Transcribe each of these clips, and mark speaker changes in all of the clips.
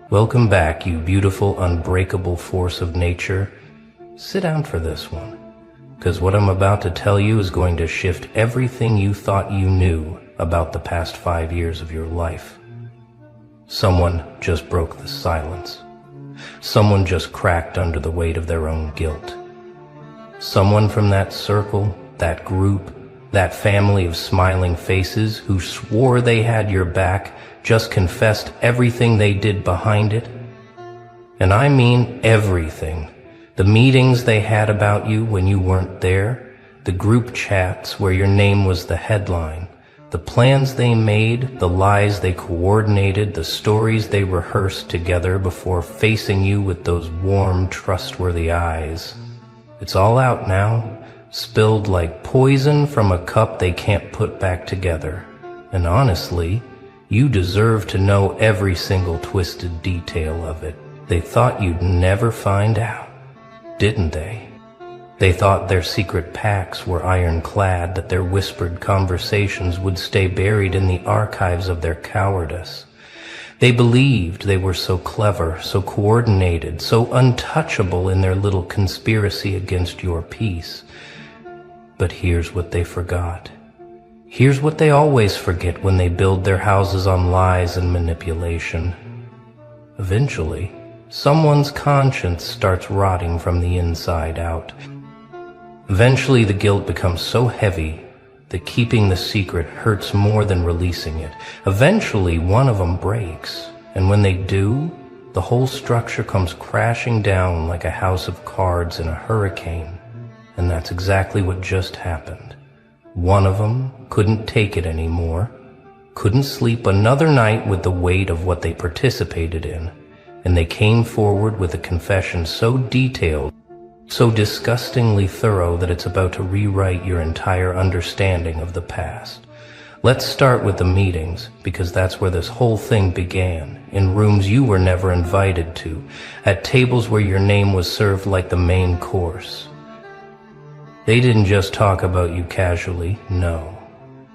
Speaker 1: Welcome back, you beautiful, unbreakable force of nature. Sit down for this one, because what I'm about to tell you is going to shift everything you thought you knew about the past 5 years of your life. Someone just broke the silence. Someone just cracked under the weight of their own guilt. Someone from that circle, that group, that family of smiling faces who swore they had your back just confessed everything they did behind it. And I mean everything. The meetings they had about you when you weren't there, the group chats where your name was the headline, the plans they made, the lies they coordinated, the stories they rehearsed together before facing you with those warm, trustworthy eyes. It's all out now, spilled like poison from a cup they can't put back together. And honestly, you deserve to know every single twisted detail of it. They thought you'd never find out, didn't they? They thought their secret pacts were ironclad, that their whispered conversations would stay buried in the archives of their cowardice. They believed they were so clever, so coordinated, so untouchable in their little conspiracy against your peace. But here's what they forgot. Here's what they always forget when they build their houses on lies and manipulation. Eventually, someone's conscience starts rotting from the inside out. Eventually, the guilt becomes so heavy that keeping the secret hurts more than releasing it. Eventually, one of them breaks, and when they do, the whole structure comes crashing down like a house of cards in a hurricane. And that's exactly what just happened. One of them couldn't take it anymore, couldn't sleep another night with the weight of what they participated in, and they came forward with a confession so detailed, so disgustingly thorough that it's about to rewrite your entire understanding of the past. Let's start with the meetings, because that's where this whole thing began, in rooms you were never invited to, at tables where your name was served like the main course. They didn't just talk about you casually, no.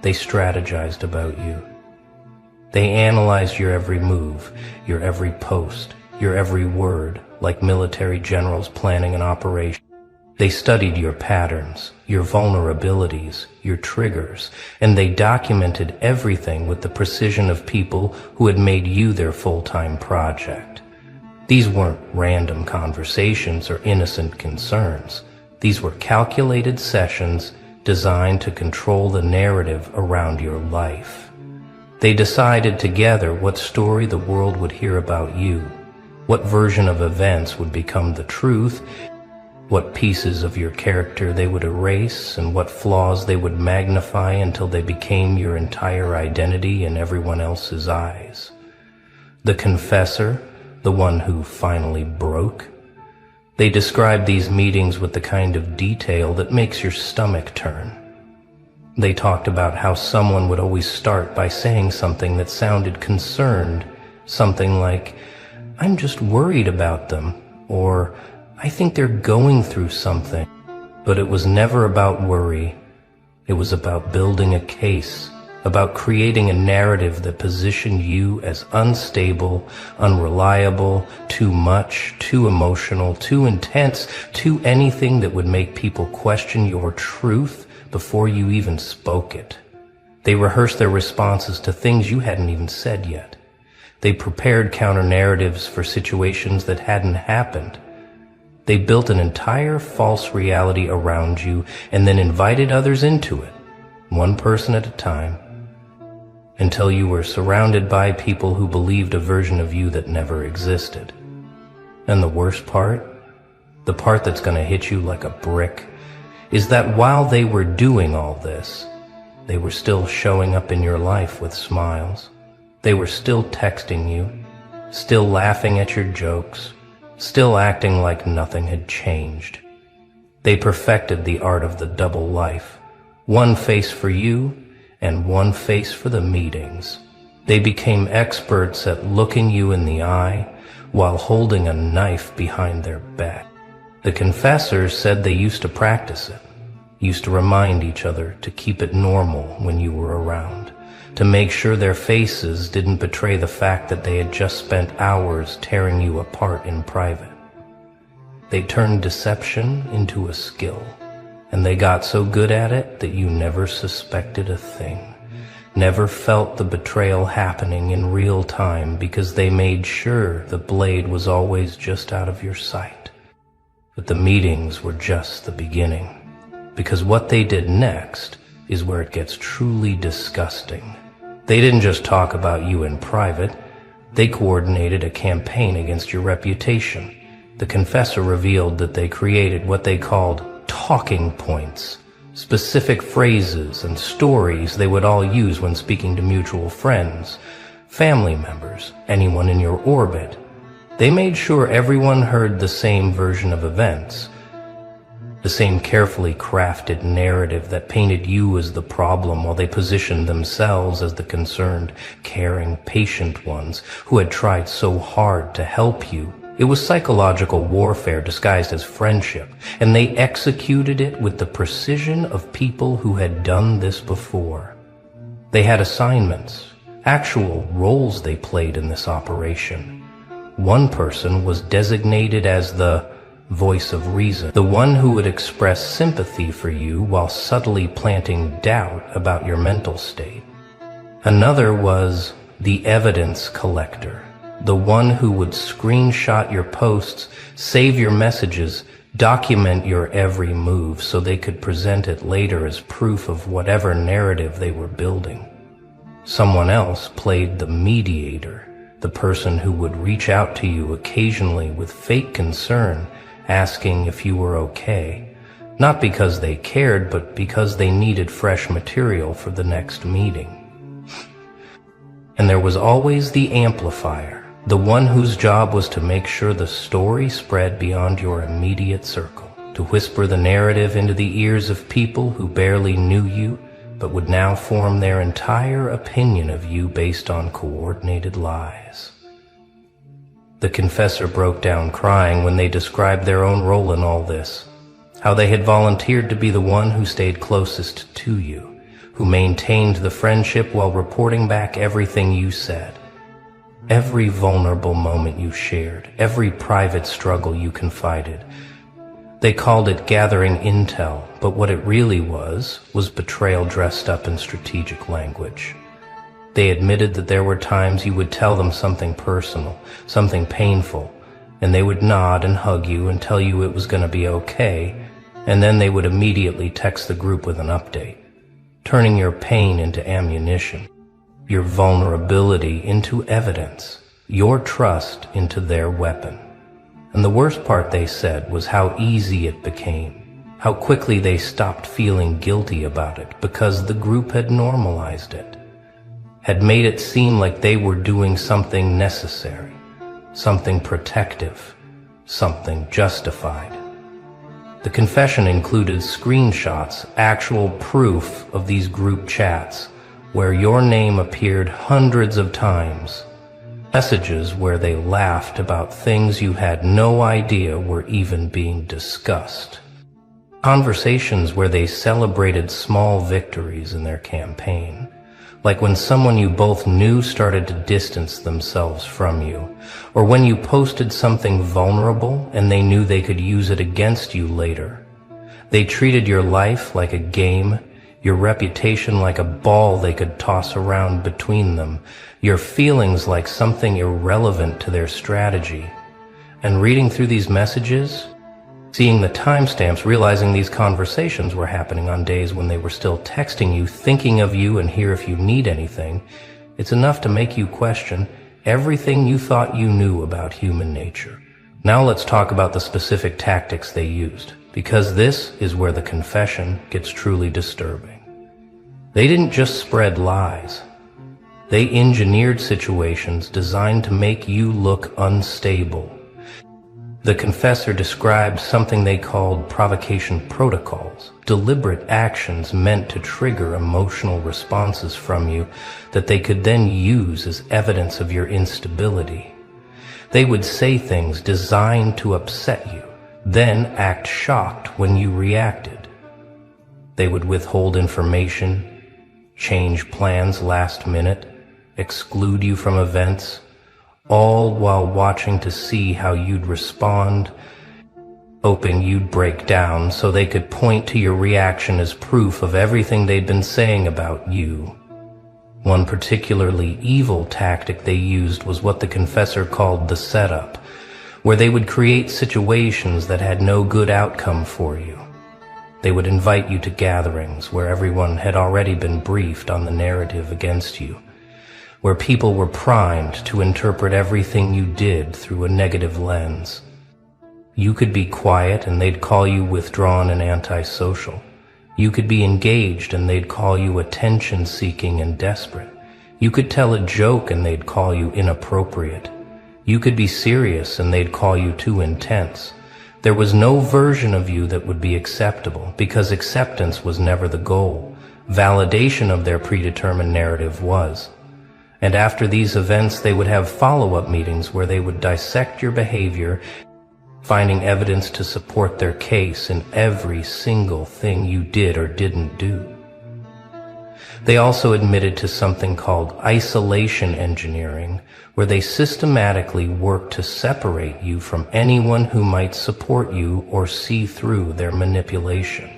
Speaker 1: They strategized about you. They analyzed your every move, your every post, your every word, like military generals planning an operation. They studied your patterns, your vulnerabilities, your triggers, and they documented everything with the precision of people who had made you their full-time project. These weren't random conversations or innocent concerns. These were calculated sessions designed to control the narrative around your life. They decided together what story the world would hear about you, what version of events would become the truth, what pieces of your character they would erase, and what flaws they would magnify until they became your entire identity in everyone else's eyes. The confessor, the one who finally broke. They described these meetings with the kind of detail that makes your stomach turn. They talked about how someone would always start by saying something that sounded concerned, something like, "I'm just worried about them," or "I think they're going through something." But it was never about worry. It was about building a case, about creating a narrative that positioned you as unstable, unreliable, too much, too emotional, too intense, too anything that would make people question your truth before you even spoke it. They rehearsed their responses to things you hadn't even said yet. They prepared counter-narratives for situations that hadn't happened. They built an entire false reality around you and then invited others into it, one person at a time, until you were surrounded by people who believed a version of you that never existed. And the worst part, the part that's going to hit you like a brick, is that while they were doing all this, they were still showing up in your life with smiles. They were still texting you, still laughing at your jokes, still acting like nothing had changed. They perfected the art of the double life, one face for you and one face for the meetings. They became experts at looking you in the eye while holding a knife behind their back. The confessors said they used to practice it, used to remind each other to keep it normal when you were around, to make sure their faces didn't betray the fact that they had just spent hours tearing you apart in private. They turned deception into a skill, and they got so good at it that you never suspected a thing, never felt the betrayal happening in real time because they made sure the blade was always just out of your sight. But the meetings were just the beginning, because what they did next is where it gets truly disgusting. They didn't just talk about you in private, they coordinated a campaign against your reputation. The confessor revealed that they created what they called talking points, specific phrases and stories they would all use when speaking to mutual friends, family members, anyone in your orbit. They made sure everyone heard the same version of events, the same carefully crafted narrative that painted you as the problem while they positioned themselves as the concerned, caring, patient ones who had tried so hard to help you. It was psychological warfare disguised as friendship, and they executed it with the precision of people who had done this before. They had assignments, actual roles they played in this operation. One person was designated as the voice of reason, the one who would express sympathy for you while subtly planting doubt about your mental state. Another was the evidence collector, the one who would screenshot your posts, save your messages, document your every move so they could present it later as proof of whatever narrative they were building. Someone else played the mediator, the person who would reach out to you occasionally with fake concern, asking if you were okay, not because they cared, but because they needed fresh material for the next meeting. And there was always the amplifier, the one whose job was to make sure the story spread beyond your immediate circle, to whisper the narrative into the ears of people who barely knew you, but would now form their entire opinion of you based on coordinated lies. The confessor broke down crying when they described their own role in all this, how they had volunteered to be the one who stayed closest to you, who maintained the friendship while reporting back everything you said, every vulnerable moment you shared, every private struggle you confided. They called it gathering intel, but what it really was betrayal dressed up in strategic language. They admitted that there were times you would tell them something personal, something painful, and they would nod and hug you and tell you it was going to be okay, and then they would immediately text the group with an update, turning your pain into ammunition, your vulnerability into evidence, your trust into their weapon. And the worst part, they said, was how easy it became, how quickly they stopped feeling guilty about it because the group had normalized it, had made it seem like they were doing something necessary, something protective, something justified. The confession included screenshots, actual proof of these group chats, where your name appeared hundreds of times, messages where they laughed about things you had no idea were even being discussed, conversations where they celebrated small victories in their campaign, like when someone you both knew started to distance themselves from you, or when you posted something vulnerable and they knew they could use it against you later. They treated your life like a game, your reputation like a ball they could toss around between them, your feelings like something irrelevant to their strategy. And reading through these messages, seeing the timestamps, realizing these conversations were happening on days when they were still texting you, thinking of you and here if you need anything, it's enough to make you question everything you thought you knew about human nature. Now let's talk about the specific tactics they used, because this is where the confession gets truly disturbing. They didn't just spread lies. They engineered situations designed to make you look unstable. The confessor described something they called provocation protocols, deliberate actions meant to trigger emotional responses from you that they could then use as evidence of your instability. They would say things designed to upset you, then act shocked when you reacted. They would withhold information, change plans last minute, exclude you from events, all while watching to see how you'd respond, hoping you'd break down so they could point to your reaction as proof of everything they'd been saying about you. One particularly evil tactic they used was what the confessor called the setup, where they would create situations that had no good outcome for you. They would invite you to gatherings where everyone had already been briefed on the narrative against you, where people were primed to interpret everything you did through a negative lens. You could be quiet and they'd call you withdrawn and antisocial. You could be engaged and they'd call you attention-seeking and desperate. You could tell a joke and they'd call you inappropriate. You could be serious and they'd call you too intense. There was no version of you that would be acceptable, because acceptance was never the goal. Validation of their predetermined narrative was. And after these events, they would have follow-up meetings where they would dissect your behavior, finding evidence to support their case in every single thing you did or didn't do. They also admitted to something called isolation engineering, where they systematically worked to separate you from anyone who might support you or see through their manipulation.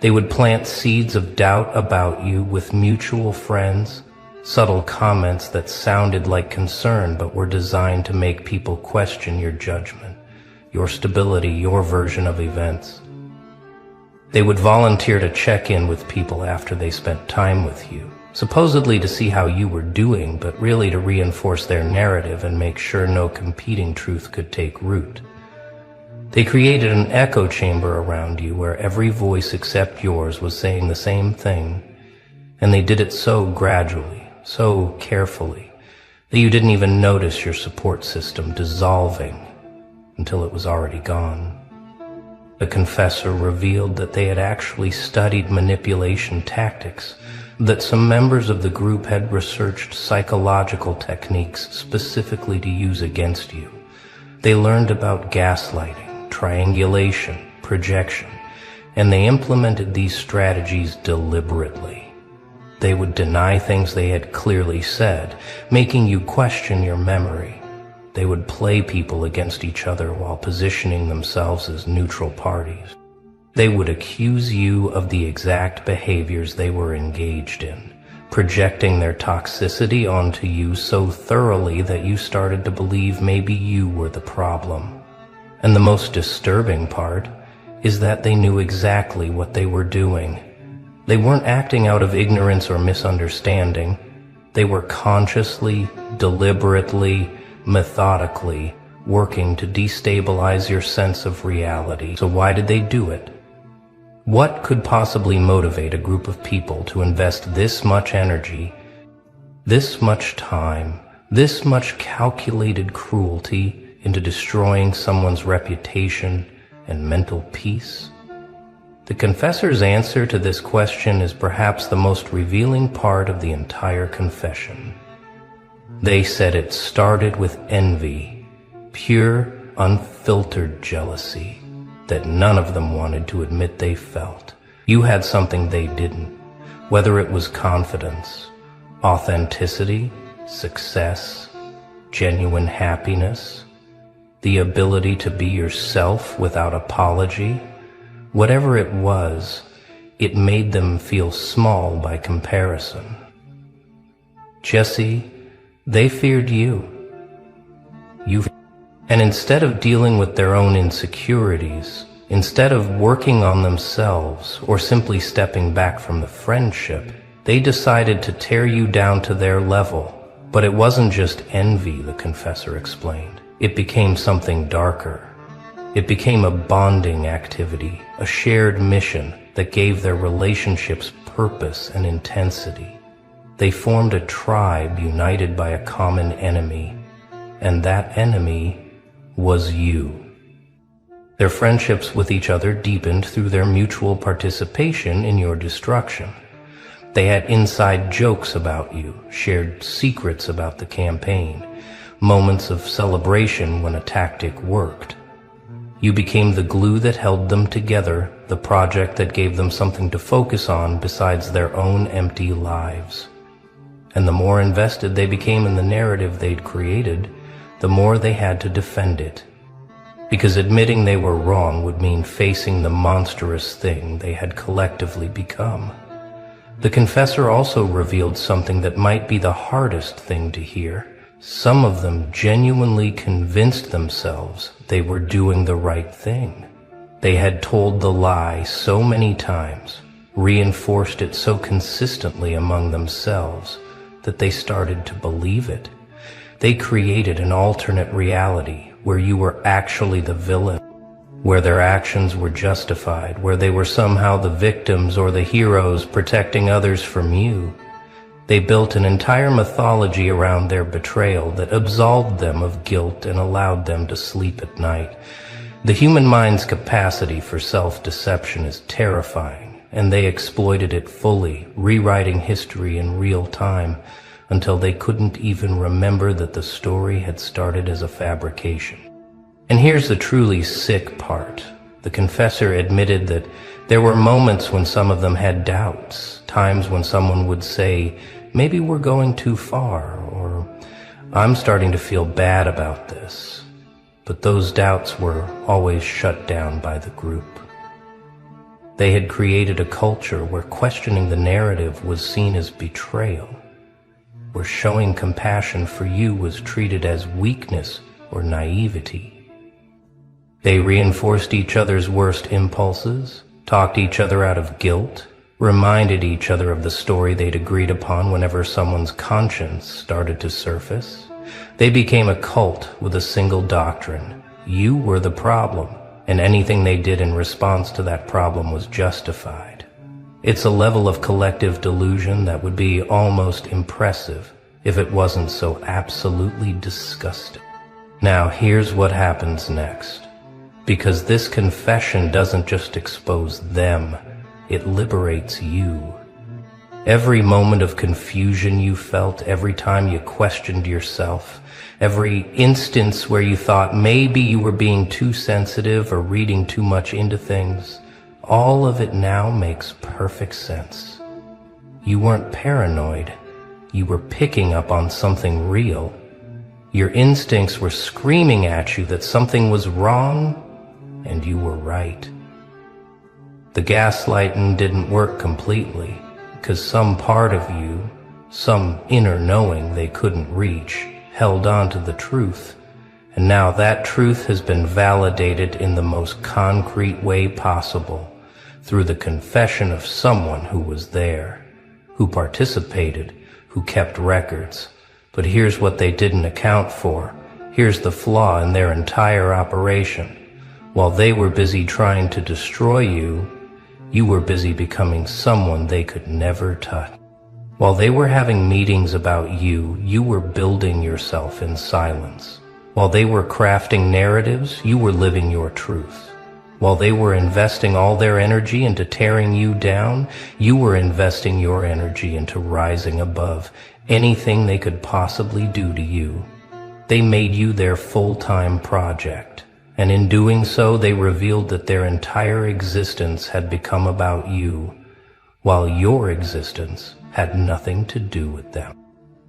Speaker 1: They would plant seeds of doubt about you with mutual friends, subtle comments that sounded like concern but were designed to make people question your judgment, your stability, your version of events. They would volunteer to check in with people after they spent time with you, supposedly to see how you were doing, but really to reinforce their narrative and make sure no competing truth could take root. They created an echo chamber around you where every voice except yours was saying the same thing, and they did it so gradually, so carefully, that you didn't even notice your support system dissolving until it was already gone. The confessor revealed that they had actually studied manipulation tactics, that some members of the group had researched psychological techniques specifically to use against you. They learned about gaslighting, triangulation, projection, and they implemented these strategies deliberately. They would deny things they had clearly said, making you question your memory. They would play people against each other while positioning themselves as neutral parties. They would accuse you of the exact behaviors they were engaged in, projecting their toxicity onto you so thoroughly that you started to believe maybe you were the problem. And the most disturbing part is that they knew exactly what they were doing. They weren't acting out of ignorance or misunderstanding. They were consciously, deliberately, methodically working to destabilize your sense of reality. So why did they do it? What could possibly motivate a group of people to invest this much energy, this much time, this much calculated cruelty into destroying someone's reputation and mental peace? The confessor's answer to this question is perhaps the most revealing part of the entire confession. They said it started with envy, pure, unfiltered jealousy that none of them wanted to admit they felt. You had something they didn't, whether it was confidence, authenticity, success, genuine happiness, the ability to be yourself without apology. Whatever it was, it made them feel small by comparison. Jesse, they feared you. And instead of dealing with their own insecurities, instead of working on themselves or simply stepping back from the friendship, they decided to tear you down to their level. But it wasn't just envy, the confessor explained. It became something darker. It became a bonding activity, a shared mission that gave their relationships purpose and intensity. They formed a tribe united by a common enemy, and that enemy was you. Their friendships with each other deepened through their mutual participation in your destruction. They had inside jokes about you, shared secrets about the campaign, moments of celebration when a tactic worked. You became the glue that held them together, the project that gave them something to focus on besides their own empty lives. And the more invested they became in the narrative they'd created, the more they had to defend it. Because admitting they were wrong would mean facing the monstrous thing they had collectively become. The confessor also revealed something that might be the hardest thing to hear. Some of them genuinely convinced themselves they were doing the right thing. They had told the lie so many times, reinforced it so consistently among themselves, that they started to believe it. They created an alternate reality where you were actually the villain, where their actions were justified, where they were somehow the victims or the heroes protecting others from you. They built an entire mythology around their betrayal that absolved them of guilt and allowed them to sleep at night. The human mind's capacity for self-deception is terrifying, and they exploited it fully, rewriting history in real time until they couldn't even remember that the story had started as a fabrication. And here's the truly sick part. The confessor admitted that there were moments when some of them had doubts, times when someone would say, "Maybe we're going too far," or "I'm starting to feel bad about this." But those doubts were always shut down by the group. They had created a culture where questioning the narrative was seen as betrayal, where showing compassion for you was treated as weakness or naivety. They reinforced each other's worst impulses, talked each other out of guilt, reminded each other of the story they'd agreed upon whenever someone's conscience started to surface. They became a cult with a single doctrine. You were the problem, and anything they did in response to that problem was justified. It's a level of collective delusion that would be almost impressive if it wasn't so absolutely disgusting. Now here's what happens next. Because this confession doesn't just expose them, it liberates you. Every moment of confusion you felt, every time you questioned yourself, every instance where you thought maybe you were being too sensitive or reading too much into things, all of it now makes perfect sense. You weren't paranoid. You were picking up on something real. Your instincts were screaming at you that something was wrong, and you were right. The gaslighting didn't work completely, because some part of you, some inner knowing they couldn't reach, held on to the truth, and now that truth has been validated in the most concrete way possible, through the confession of someone who was there, who participated, who kept records. But here's what they didn't account for. Here's the flaw in their entire operation. While they were busy trying to destroy you, you were busy becoming someone they could never touch. While they were having meetings about you, you were building yourself in silence. While they were crafting narratives, you were living your truth. While they were investing all their energy into tearing you down, you were investing your energy into rising above anything they could possibly do to you. They made you their full-time project. And in doing so, they revealed that their entire existence had become about you, while your existence had nothing to do with them.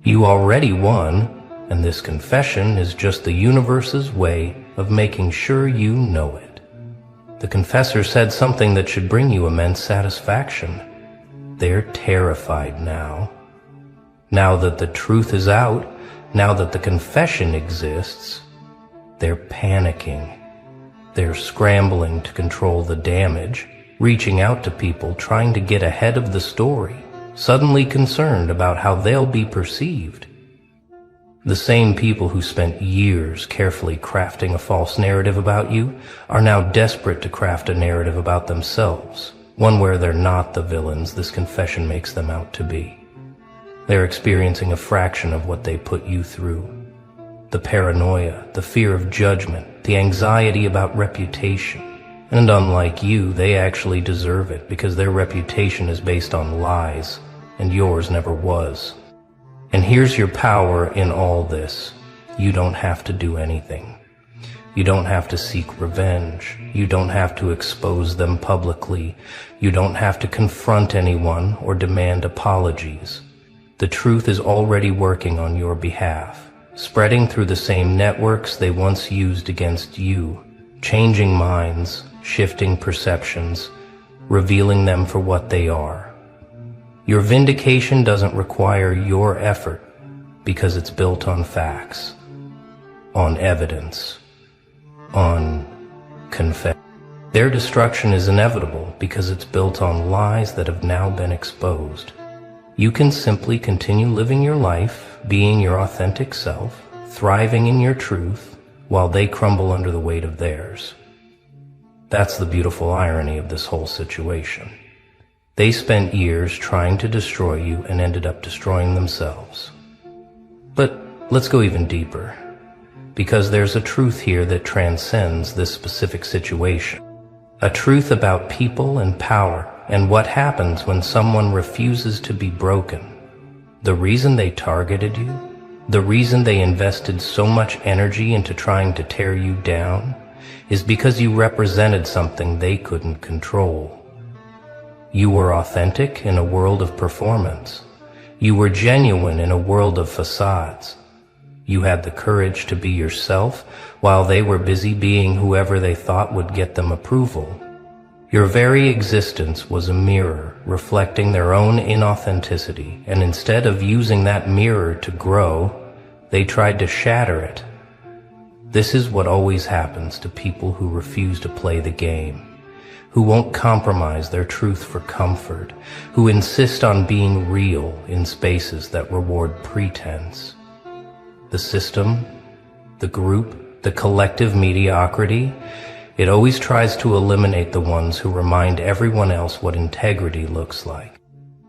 Speaker 1: You already won, and this confession is just the universe's way of making sure you know it. The confessor said something that should bring you immense satisfaction. They're terrified now. Now that the truth is out, now that the confession exists, they're panicking. They're scrambling to control the damage, reaching out to people trying to get ahead of the story, suddenly concerned about how they'll be perceived. The same people who spent years carefully crafting a false narrative about you are now desperate to craft a narrative about themselves, one where they're not the villains this confession makes them out to be. They're experiencing a fraction of what they put you through. The paranoia, the fear of judgment, the anxiety about reputation. And unlike you, they actually deserve it because their reputation is based on lies, and yours never was. And here's your power in all this. You don't have to do anything. You don't have to seek revenge. You don't have to expose them publicly. You don't have to confront anyone or demand apologies. The truth is already working on your behalf, spreading through the same networks they once used against you, changing minds, shifting perceptions, revealing them for what they are. Your vindication doesn't require your effort because it's built on facts, on evidence, on confession. Their destruction is inevitable because it's built on lies that have now been exposed. You can simply continue living your life, being your authentic self, thriving in your truth, while they crumble under the weight of theirs. That's the beautiful irony of this whole situation. They spent years trying to destroy you and ended up destroying themselves. But let's go even deeper, because there's a truth here that transcends this specific situation. A truth about people and power and what happens when someone refuses to be broken. The reason they targeted you, the reason they invested so much energy into trying to tear you down, is because you represented something they couldn't control. You were authentic in a world of performance. You were genuine in a world of facades. You had the courage to be yourself while they were busy being whoever they thought would get them approval. Your very existence was a mirror reflecting their own inauthenticity, and instead of using that mirror to grow, they tried to shatter it. This is what always happens to people who refuse to play the game, who won't compromise their truth for comfort, who insist on being real in spaces that reward pretense. The system, the group, the collective mediocrity, it always tries to eliminate the ones who remind everyone else what integrity looks like.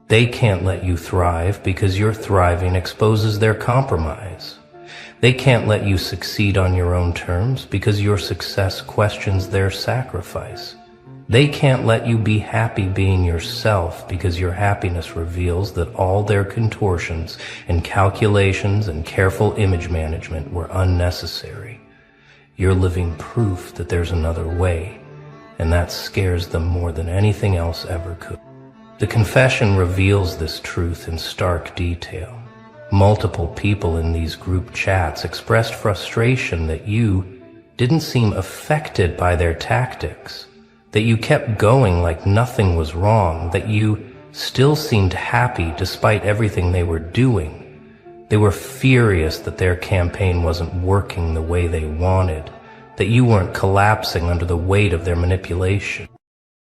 Speaker 1: They can't let you thrive because your thriving exposes their compromise. They can't let you succeed on your own terms because your success questions their sacrifice. They can't let you be happy being yourself because your happiness reveals that all their contortions and calculations and careful image management were unnecessary. You're living proof that there's another way, and that scares them more than anything else ever could. The confession reveals this truth in stark detail. Multiple people in these group chats expressed frustration that you didn't seem affected by their tactics, that you kept going like nothing was wrong, that you still seemed happy despite everything they were doing. They were furious that their campaign wasn't working the way they wanted, that you weren't collapsing under the weight of their manipulation.